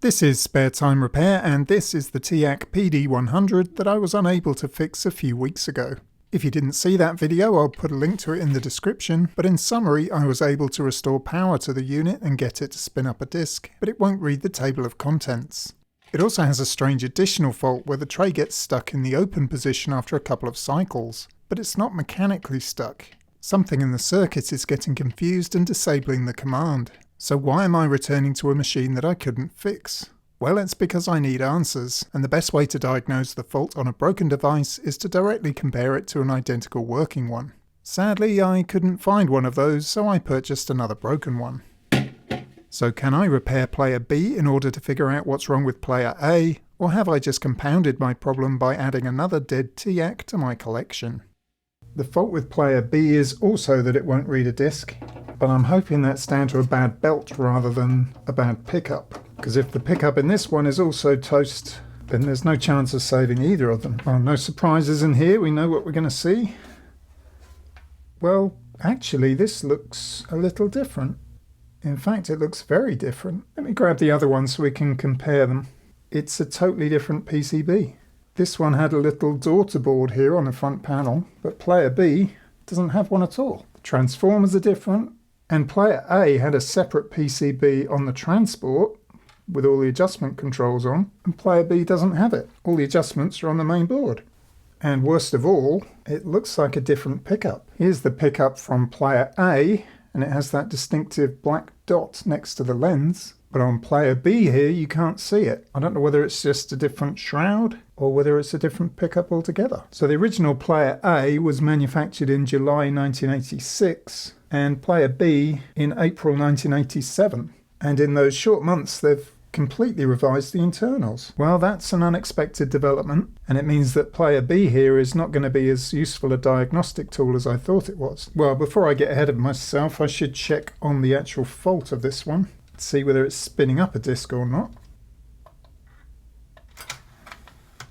This is Spare Time Repair, and this is the Teac PD-100 that I was unable to fix a few weeks ago. If you didn't see that video, I'll put a link to it in the description, but in summary, I was able to restore power to the unit and get it to spin up a disk, but it won't read the table of contents. It also has a strange additional fault where the tray gets stuck in the open position after a couple of cycles, but it's not mechanically stuck. Something in the circuit is getting confused and disabling the command. So why am I returning to a machine that I couldn't fix? Well, it's because I need answers, and the best way to diagnose the fault on a broken device is to directly compare it to an identical working one. Sadly, I couldn't find one of those, so I purchased another broken one. So can I repair player B in order to figure out what's wrong with player A, or have I just compounded my problem by adding another dead Teac to my collection? The fault with player B is also that it won't read a disc, but I'm hoping that's down to a bad belt rather than a bad pickup, because if the pickup in this one is also toast, then there's no chance of saving either of them. Well, no surprises in here, we know what we're going to see. Well, actually this looks a little different. In fact, it looks very different. Let me grab the other one so we can compare them. It's a totally different PCB. This one had a little daughter board here on the front panel, but player B doesn't have one at all. The transformers are different, and player A had a separate PCB on the transport with all the adjustment controls on, and player B doesn't have it. All the adjustments are on the main board. And worst of all, it looks like a different pickup. Here's the pickup from player A, and it has that distinctive black dot next to the lens. But on player B here, you can't see it. I don't know whether it's just a different shroud or whether it's a different pickup altogether. So the original player A was manufactured in July 1986 and player B in April 1987. And in those short months, they've completely revised the internals. Well, that's an unexpected development, and it means that player B here is not going to be as useful a diagnostic tool as I thought it was. Well, before I get ahead of myself, I should check on the actual fault of this one. See whether it's spinning up a disk or not.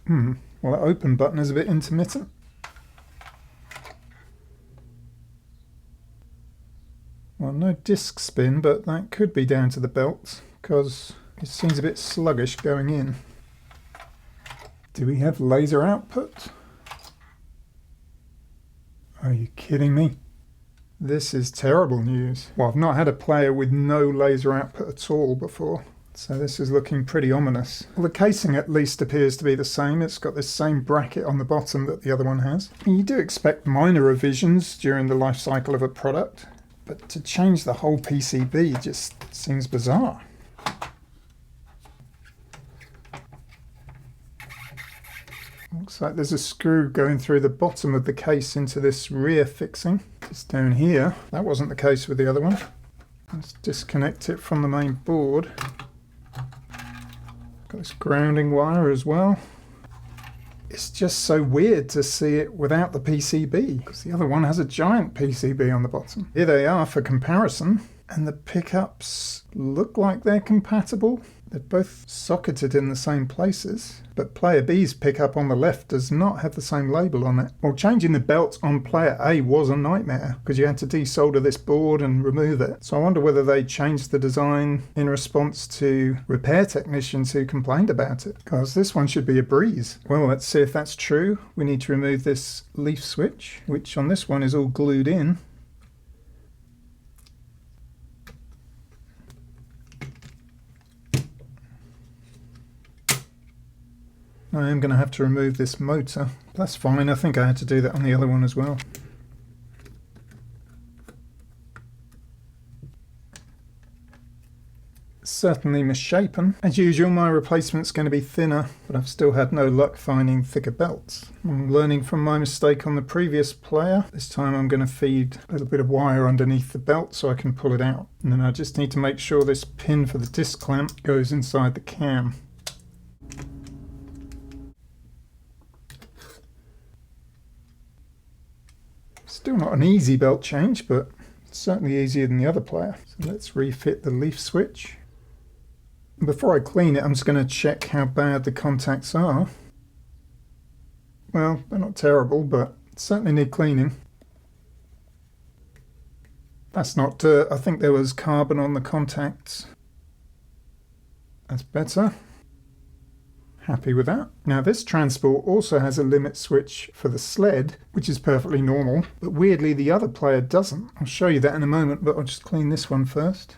Well, that open button is a bit intermittent. Well, no disk spin, but that could be down to the belt, because it seems a bit sluggish going in. Do we have laser output? Are you kidding me? This is terrible news. Well, I've not had a player with no laser output at all before, so this is looking pretty ominous. Well, the casing at least appears to be the same. It's got this same bracket on the bottom that the other one has. You do expect minor revisions during the life cycle of a product, but to change the whole PCB just seems bizarre. Looks like there's a screw going through the bottom of the case into this rear fixing. Just down here. That wasn't the case with the other one. Let's disconnect it from the main board. Got this grounding wire as well. It's just so weird to see it without the PCB, because the other one has a giant PCB on the bottom. Here they are for comparison, and the pickups look like they're compatible. They're both socketed in the same places, but player B's pickup on the left does not have the same label on it. Well, changing the belt on player A was a nightmare, because you had to desolder this board and remove it. So I wonder whether they changed the design in response to repair technicians who complained about it, because this one should be a breeze. Well, let's see if that's true. We need to remove this leaf switch, which on this one is all glued in. I am going to have to remove this motor. That's fine, I think I had to do that on the other one as well. Certainly misshapen. As usual, my replacement's going to be thinner, but I've still had no luck finding thicker belts. I'm learning from my mistake on the previous player. This time I'm going to feed a little bit of wire underneath the belt so I can pull it out. And then I just need to make sure this pin for the disc clamp goes inside the cam. Still not an easy belt change, but certainly easier than the other player. So let's refit the leaf switch. Before I clean it, I'm just going to check how bad the contacts are. Well, they're not terrible, but certainly need cleaning. That's not dirt. I think there was carbon on the contacts. That's better. Happy with that. Now this transport also has a limit switch for the sled, which is perfectly normal, but weirdly the other player doesn't. I'll show you that in a moment, but I'll just clean this one first.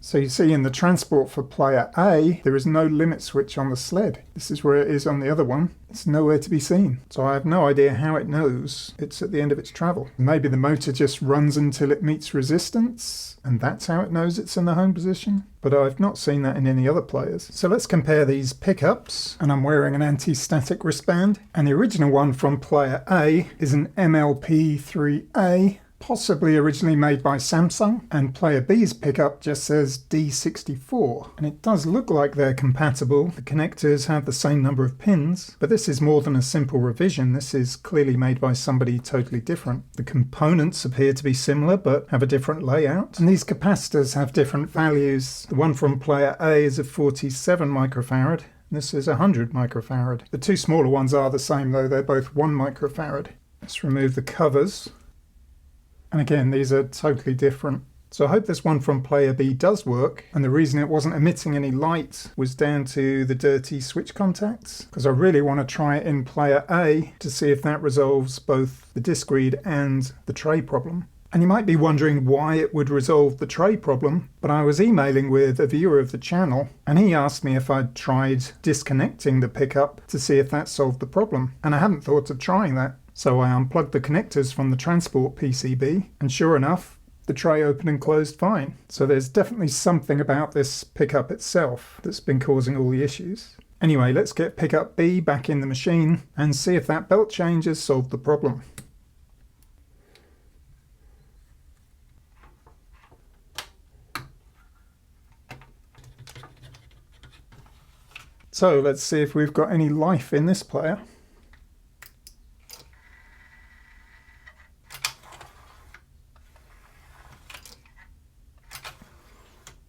So you see in the transport for player A, there is no limit switch on the sled. This is where it is on the other one. It's nowhere to be seen. So I have no idea how it knows it's at the end of its travel. Maybe the motor just runs until it meets resistance, and that's how it knows it's in the home position. But I've not seen that in any other players. So let's compare these pickups, and I'm wearing an anti-static wristband. And the original one from player A is an MLP3A. Possibly originally made by Samsung, and player B's pickup just says D64, and it does look like they're compatible. The connectors have the same number of pins, but this is more than a simple revision. This is clearly made by somebody totally different. The components appear to be similar but have a different layout, and these capacitors have different values. The one from player A is a 47 microfarad. This is 100 microfarad. The two smaller ones are the same though, they're both 1 microfarad. Let's remove the covers. And again, these are totally different. So I hope this one from player B does work, and the reason it wasn't emitting any light was down to the dirty switch contacts, because I really want to try it in player A to see if that resolves both the disc read and the tray problem. And you might be wondering why it would resolve the tray problem, but I was emailing with a viewer of the channel, and he asked me if I'd tried disconnecting the pickup to see if that solved the problem, and I hadn't thought of trying that. So I unplugged the connectors from the transport PCB, and sure enough, the tray opened and closed fine. So there's definitely something about this pickup itself that's been causing all the issues. Anyway, let's get pickup B back in the machine and see if that belt change has solved the problem. So let's see if we've got any life in this player.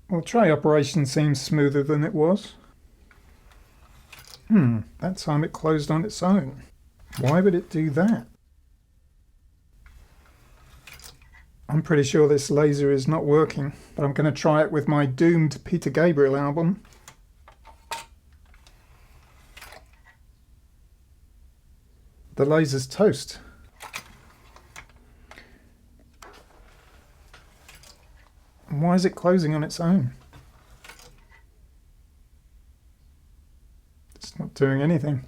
Well, tray operation seems smoother than it was. That time it closed on its own. Why would it do that? I'm pretty sure this laser is not working, but I'm going to try it with my doomed Peter Gabriel album. The laser's toast. Why is it closing on its own? It's not doing anything.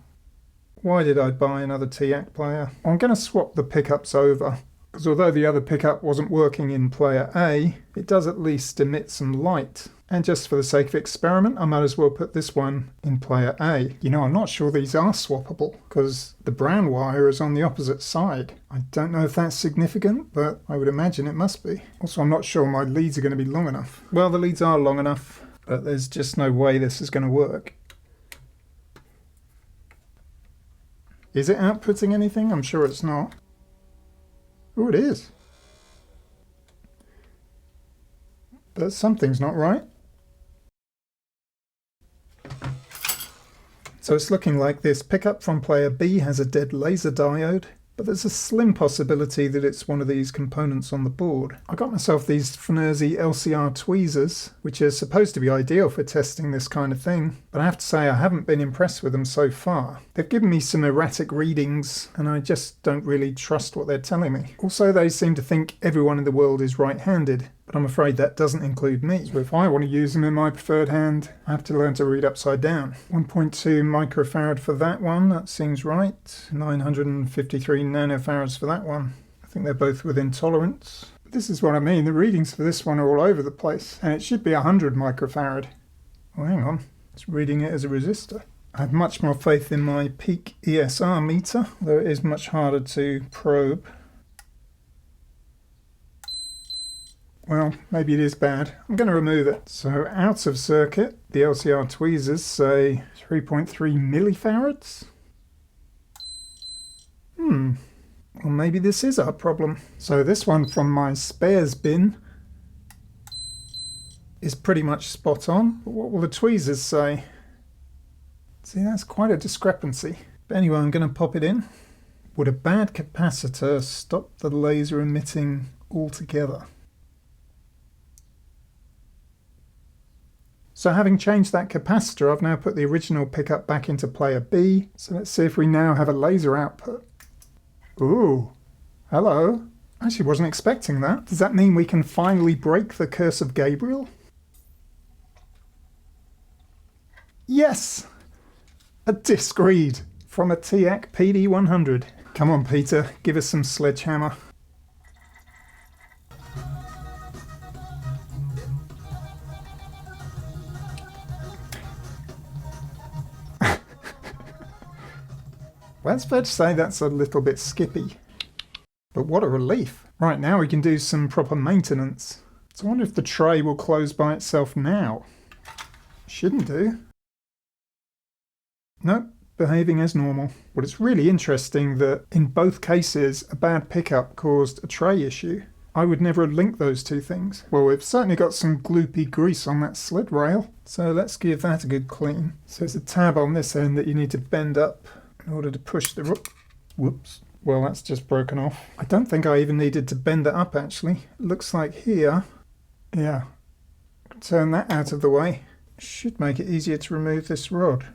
Why did I buy another Teac player? I'm going to swap the pickups over, because although the other pickup wasn't working in player A, it does at least emit some light. And just for the sake of experiment, I might as well put this one in player A. You know, I'm not sure these are swappable, because the brown wire is on the opposite side. I don't know if that's significant, but I would imagine it must be. Also, I'm not sure my leads are going to be long enough. Well, the leads are long enough, but there's just no way this is going to work. Is it outputting anything? I'm sure it's not. Oh, it is. But something's not right. So it's looking like this pickup from player B has a dead laser diode, but there's a slim possibility that it's one of these components on the board. I got myself these Fnerzi LCR tweezers, which are supposed to be ideal for testing this kind of thing, but I have to say I haven't been impressed with them so far. They've given me some erratic readings, and I just don't really trust what they're telling me. Also, they seem to think everyone in the world is right-handed, but I'm afraid that doesn't include me. So if I want to use them in my preferred hand, I have to learn to read upside down. 1.2 microfarad for that one, that seems right. 953 nanofarads for that one. I think they're both within tolerance. But this is what I mean, the readings for this one are all over the place, and it should be 100 microfarad. Oh, hang on, it's reading it as a resistor. I have much more faith in my peak ESR meter, though it is much harder to probe. Well, maybe it is bad. I'm going to remove it. So out of circuit, the LCR tweezers say 3.3 millifarads. Well, maybe this is our problem. So this one from my spares bin is pretty much spot on. But what will the tweezers say? See, that's quite a discrepancy. But anyway, I'm going to pop it in. Would a bad capacitor stop the laser emitting altogether? So having changed that capacitor, I've now put the original pickup back into player B. So let's see if we now have a laser output. Ooh, hello. I actually wasn't expecting that. Does that mean we can finally break the curse of Gabriel? Yes! A disc read from a Teac PD-100. Come on, Peter, give us some sledgehammer. Well, it's fair to say that's a little bit skippy. But what a relief. Right, now we can do some proper maintenance. So I wonder if the tray will close by itself now. Shouldn't do. Nope, behaving as normal. But it's really interesting that in both cases a bad pickup caused a tray issue. I would never link those two things. Well, we've certainly got some gloopy grease on that sled rail, so let's give that a good clean. So there's a tab on this end that you need to bend up in order to push the... Whoops. Well, that's just broken off. I don't think I even needed to bend it up, actually. It looks like here... Yeah. Turn that out of the way. Should make it easier to remove this rod.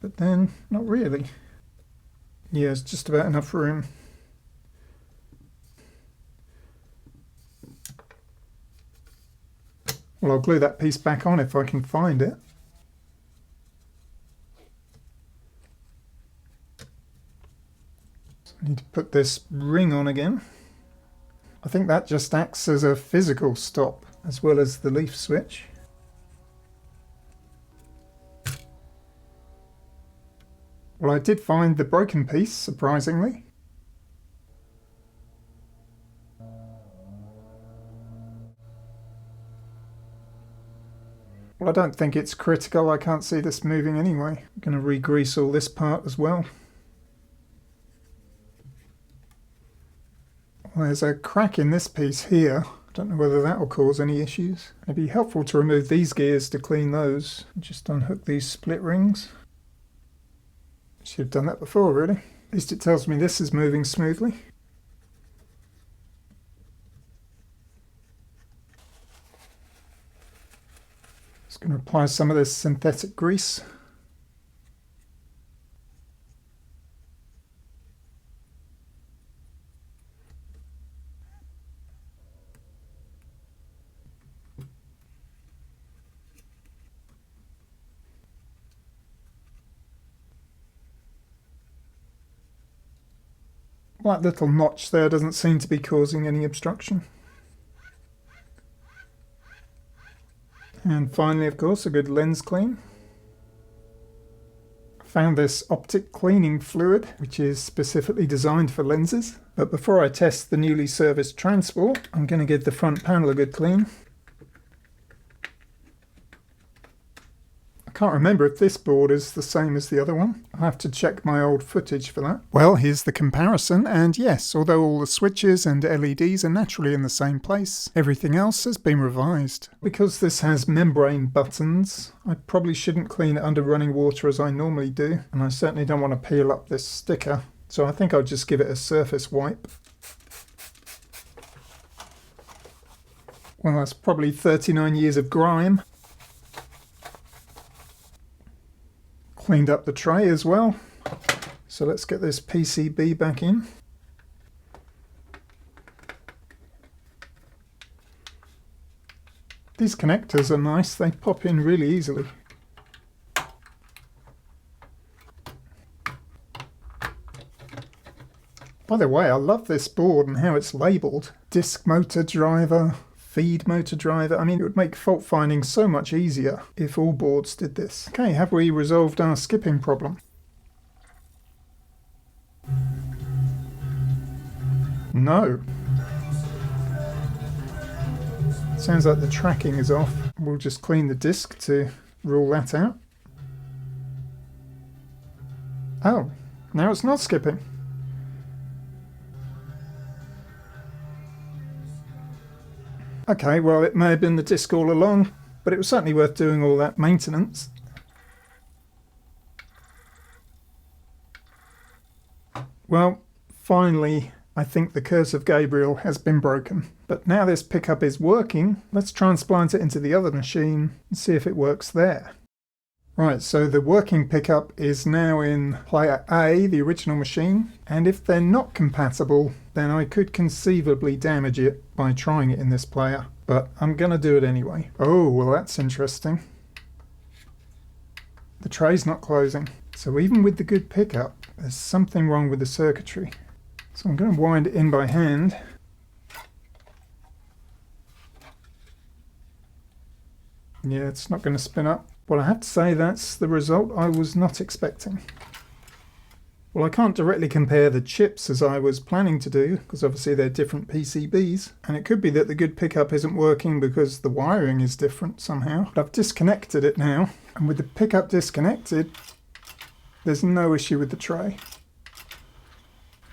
But then, not really. Yeah, it's just about enough room. Well, I'll glue that piece back on if I can find it. I need to put this ring on again. I think that just acts as a physical stop as well as the leaf switch. Well, I did find the broken piece, surprisingly. Well, I don't think it's critical. I can't see this moving anyway. I'm going to re-grease all this part as well. Well, there's a crack in this piece here. I don't know whether that will cause any issues. It'd be helpful to remove these gears to clean those. Just unhook these split rings. Should have done that before, really. At least it tells me this is moving smoothly. Just going to apply some of this synthetic grease. That little notch there doesn't seem to be causing any obstruction. And finally, of course, a good lens clean. I found this optic cleaning fluid, which is specifically designed for lenses. But before I test the newly serviced transport, I'm going to give the front panel a good clean. I can't remember if this board is the same as the other one. I'll have to check my old footage for that. Well, here's the comparison, and yes, although all the switches and LEDs are naturally in the same place, everything else has been revised. Because this has membrane buttons, I probably shouldn't clean it under running water as I normally do, and I certainly don't want to peel up this sticker, so I think I'll just give it a surface wipe. Well, that's probably 39 years of grime. Cleaned up the tray as well, so let's get this PCB back in. These connectors are nice, they pop in really easily. By the way, I love this board and how it's labelled. Disc motor driver, feed motor driver. I mean, it would make fault finding so much easier if all boards did this. Okay, have we resolved our skipping problem? No. Sounds like the tracking is off. We'll just clean the disc to rule that out. Oh, now it's not skipping. Okay, well, it may have been the disc all along, but it was certainly worth doing all that maintenance. Well, finally, I think the curse of Gabriel has been broken. But now this pickup is working, let's transplant it into the other machine and see if it works there. Right, so the working pickup is now in player A, the original machine, and if they're not compatible, then I could conceivably damage it by trying it in this player, but I'm gonna do it anyway. Oh, well that's interesting. The tray's not closing, so even with the good pickup, there's something wrong with the circuitry. So I'm going to wind it in by hand. Yeah, it's not going to spin up. Well, I have to say that's the result I was not expecting. Well, I can't directly compare the chips as I was planning to do, because obviously they're different PCBs, and it could be that the good pickup isn't working because the wiring is different somehow. But I've disconnected it now, and with the pickup disconnected, there's no issue with the tray.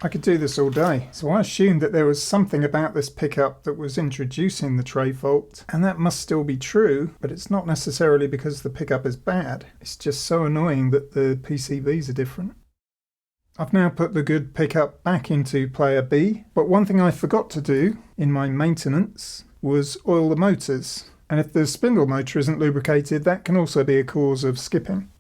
I could do this all day, so I assumed that there was something about this pickup that was introducing the tray fault, and that must still be true, but it's not necessarily because the pickup is bad. It's just so annoying that the PCBs are different. I've now put the good pickup back into player B, but one thing I forgot to do in my maintenance was oil the motors, and if the spindle motor isn't lubricated, that can also be a cause of skipping.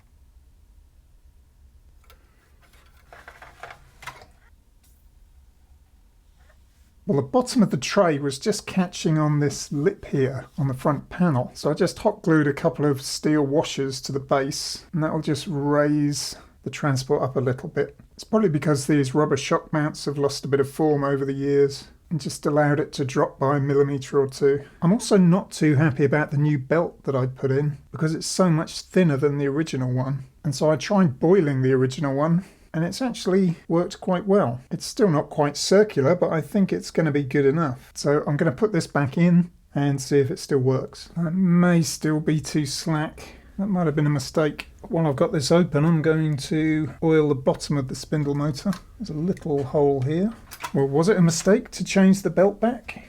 Well, the bottom of the tray was just catching on this lip here on the front panel. So I just hot glued a couple of steel washers to the base, and that will just raise the transport up a little bit. It's probably because these rubber shock mounts have lost a bit of form over the years and just allowed it to drop by a millimetre or two. I'm also not too happy about the new belt that I put in because it's so much thinner than the original one. And so I tried boiling the original one, and it's actually worked quite well. It's still not quite circular, but I think it's going to be good enough. So I'm going to put this back in and see if it still works. It may still be too slack. That might have been a mistake. While I've got this open, I'm going to oil the bottom of the spindle motor. There's a little hole here. Well, was it a mistake to change the belt back?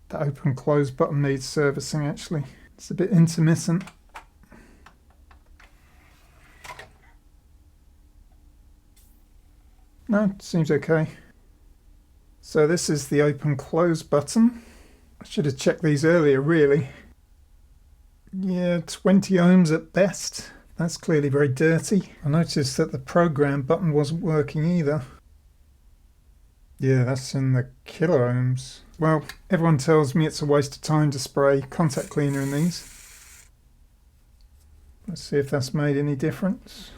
The open close button needs servicing actually. It's a bit intermittent. No, it seems okay. So this is the open close button. I should have checked these earlier really. Yeah, 20 ohms at best. That's clearly very dirty. I noticed that the program button wasn't working either. Yeah, that's in the kilo ohms. Well, everyone tells me it's a waste of time to spray contact cleaner in these. Let's see if that's made any difference.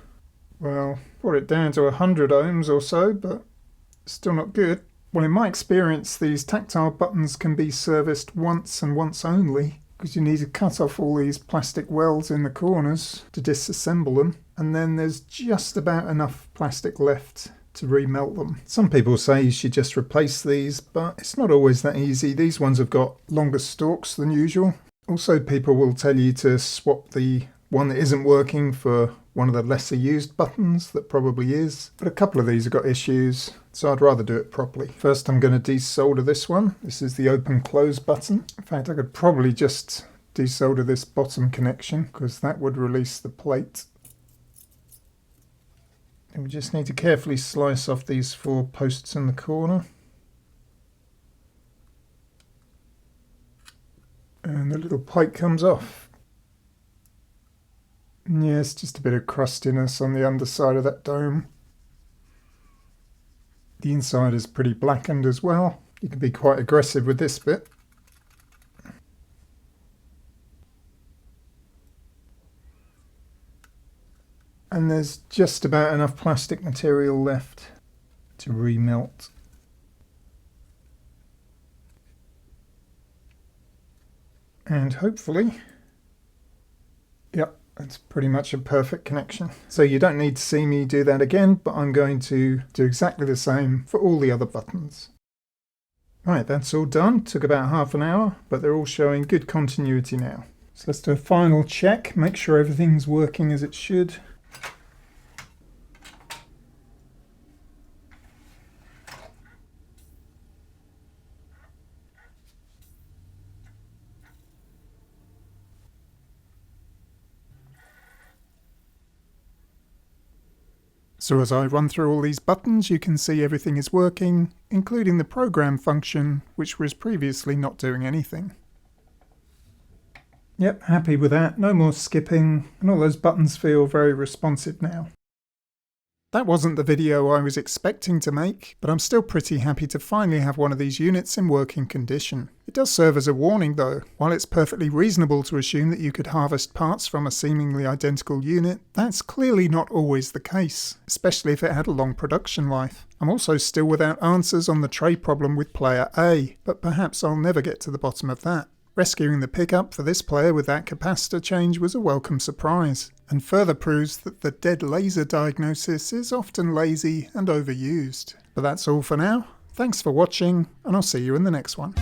Well, brought it down to 100 ohms or so, but still not good. Well, in my experience, these tactile buttons can be serviced once and once only, because you need to cut off all these plastic welds in the corners to disassemble them, and then there's just about enough plastic left to remelt them. Some people say you should just replace these, but it's not always that easy. These ones have got longer stalks than usual. Also, people will tell you to swap the one that isn't working for one of the lesser used buttons that probably is, but a couple of these have got issues, so I'd rather do it properly. First I'm going to desolder this one. This is the open close button. In fact, I could probably just desolder this bottom connection because that would release the plate. And we just need to carefully slice off these 4 posts in the corner. And the little plate comes off. Yeah, it's just a bit of crustiness on the underside of that dome. The inside is pretty blackened as well. You can be quite aggressive with this bit. And there's just about enough plastic material left to remelt. And hopefully, yep, that's pretty much a perfect connection. So you don't need to see me do that again, but I'm going to do exactly the same for all the other buttons. Right, that's all done. Took about half an hour, but they're all showing good continuity now. So let's do a final check, make sure everything's working as it should. So as I run through all these buttons, you can see everything is working, including the program function, which was previously not doing anything. Yep, happy with that. No more skipping, and all those buttons feel very responsive now. That wasn't the video I was expecting to make, but I'm still pretty happy to finally have one of these units in working condition. It does serve as a warning though. While it's perfectly reasonable to assume that you could harvest parts from a seemingly identical unit, that's clearly not always the case, especially if it had a long production life. I'm also still without answers on the tray problem with player A, but perhaps I'll never get to the bottom of that. Rescuing the pickup for this player with that capacitor change was a welcome surprise, and further proves that the dead laser diagnosis is often lazy and overused. But that's all for now. Thanks for watching, and I'll see you in the next one.